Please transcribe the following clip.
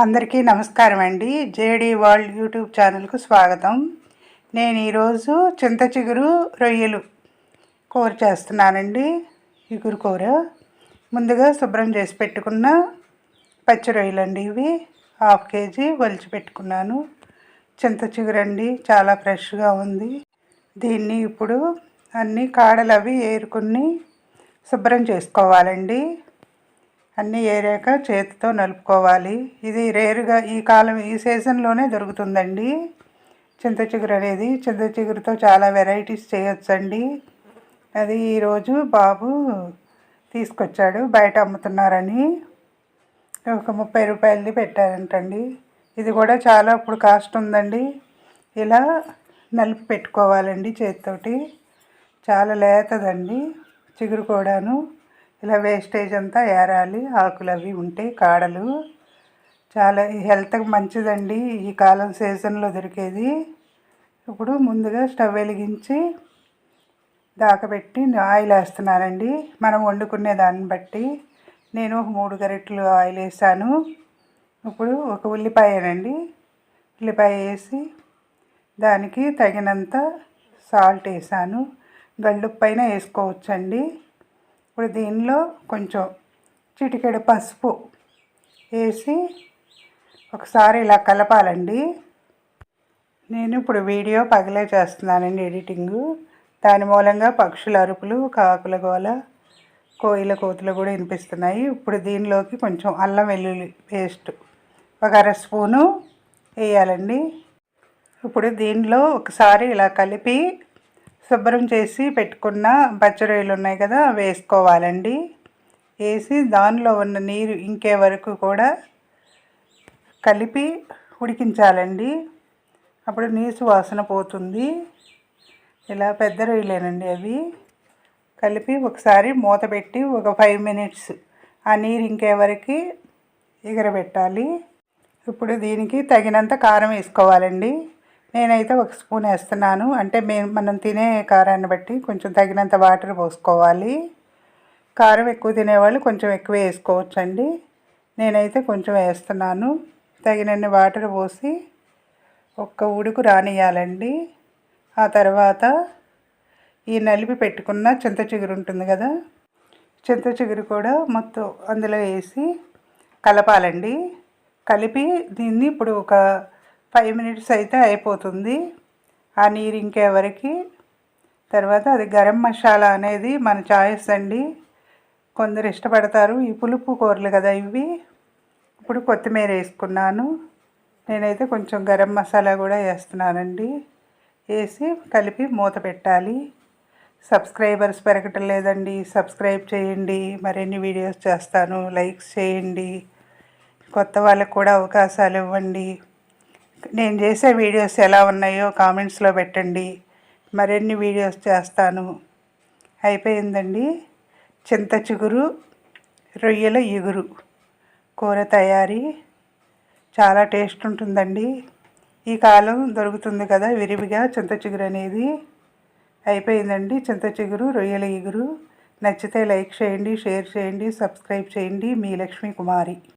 అందరికీ నమస్కారం అండి. జేడీ వరల్డ్ యూట్యూబ్ ఛానల్కు స్వాగతం. నేను ఈరోజు చింత చిగురు రొయ్యలు కూర చేస్తున్నానండి. చిగురు కూర ముందుగా శుభ్రం చేసి పెట్టుకున్న పచ్చి రొయ్యలు అండి. ఇవి 1/2 కేజీ ఒలిచి పెట్టుకున్నాను. చింత చిగురు అండి, చాలా ఫ్రెష్గా ఉంది. దీన్ని ఇప్పుడు అన్ని కాడలు అవి ఏరుకుని శుభ్రం చేసుకోవాలండి. అన్నీ ఏరాక చేతితో నలుపుకోవాలి. ఇది రేరుగా ఈ సీజన్లోనే దొరుకుతుందండి చింత చిగురు అనేది. చింత చిగురుతో చాలా వెరైటీస్ చేయొచ్చండి. అది ఈరోజు బాబు తీసుకొచ్చాడు, బయట అమ్ముతున్నారని ఒక 30 రూపాయలది పెట్టారంటండి. ఇది కూడా చాలా ఇప్పుడు కాస్ట్ ఉందండి. ఇలా నలిపి పెట్టుకోవాలండి చేతితోటి. చాలా లేతదండి చిగురు కూడాను. ఇలా వేస్టేజ్ అంతా ఏరాలి. ఆకులు అవి ఉంటే కాడలు చాలా హెల్త్కి మంచిదండి. ఈ కాలం సీజన్లో దొరికేది. ఇప్పుడు ముందుగా స్టవ్ వెలిగించి దాకబెట్టి ఆయిల్ వేస్తున్నానండి. మనం వండుకునే దాన్ని బట్టి నేను 3 గరిటెలు ఆయిల్ వేసాను. ఇప్పుడు ఒక ఉల్లిపాయనండి, ఉల్లిపాయ వేసి దానికి తగినంత సాల్ట్ వేసాను. గల్లుప్పైన వేసుకోవచ్చండి. ఇప్పుడు దీనిలో కొంచెం చిటికెడు పసుపు వేసి ఒకసారి ఇలా కలపాలండి. నేను ఇప్పుడు వీడియో పగలే చేస్తున్నానండి ఎడిటింగు. దాని మూలంగా పక్షుల అరుపులు, కాకుల గోల, కోయిల కోతులు కూడా వినిపిస్తున్నాయి. ఇప్పుడు దీనిలోకి కొంచెం అల్లం వెల్లుల్లి పేస్ట్ 1 స్పూను వేయాలండి. ఇప్పుడు దీనిలో ఒకసారి ఇలా కలిపి శుభ్రం చేసి పెట్టుకున్న పచ్చి రొయ్యలు ఉన్నాయి కదా, వేసుకోవాలండి. వేసి దానిలో ఉన్న నీరు ఇంకే వరకు కూడా కలిపి ఉడికించాలండి. అప్పుడు నీసు వాసన పోతుంది. ఇలా పెద్ద రొయ్యలేనండి అవి. కలిపి ఒకసారి మూత పెట్టి ఒక 5 మినిట్స్ ఆ నీరు ఇంకే వరకు ఎగరబెట్టాలి. ఇప్పుడు దీనికి తగినంత కారం వేసుకోవాలండి. నేనైతే 1 స్పూన్ వేస్తున్నాను. అంటే మనం తినే కారాన్ని బట్టి కొంచెం తగినంత వాటర్ పోసుకోవాలి. కారం ఎక్కువ తినేవాళ్ళు కొంచెం ఎక్కువ వేసుకోవచ్చండి. నేనైతే కొంచెం వేస్తున్నాను. తగినన్ని వాటర్ పోసి ఒక్క ఉడుకు రానియాలండి. ఆ తర్వాత ఈ నలిపి పెట్టుకున్న చింత చిగురు ఉంటుంది కదా, చింత చిగురు కూడా మొత్తం అందులో వేసి కలపాలండి. కలిపి దీన్ని ఇప్పుడు ఒక 5 మినిట్స్ అయితే అయిపోతుంది. ఆ నీరు ఇంకేవరకు. తర్వాత అది గరం మసాలా అనేది మన చాయిస్ అండి. కొందరు ఇష్టపడతారు ఈ పులుపు కూరలు కదా ఇవి. ఇప్పుడు కొత్తిమీర వేసుకున్నాను. నేనైతే కొంచెం గరం మసాలా కూడా వేస్తున్నానండి. వేసి కలిపి మూత పెట్టాలి. సబ్స్క్రైబర్స్ పెరగటం లేదండి, సబ్స్క్రైబ్ చేయండి. మరిన్ని వీడియోస్ చేస్తాను. లైక్స్ చేయండి. కొత్త వాళ్ళకు కూడా అవకాశాలు ఇవ్వండి. నేను చేసే వీడియోస్ ఎలా ఉన్నాయో కామెంట్స్లో పెట్టండి. మరిన్ని వీడియోస్ చేస్తాను. అయిపోయిందండి చింత చిగురు రొయ్యల ఇగురు కూర తయారీ. చాలా టేస్ట్ ఉంటుందండి. ఈ కాలం దొరుకుతుంది కదా విరివిగా చింత చిగురు అనేది. అయిపోయిందండి చింత చిగురు రొయ్యల ఇగురు. నచ్చితే లైక్ చేయండి, షేర్ చేయండి, సబ్స్క్రైబ్ చేయండి. మీ లక్ష్మీ కుమారి.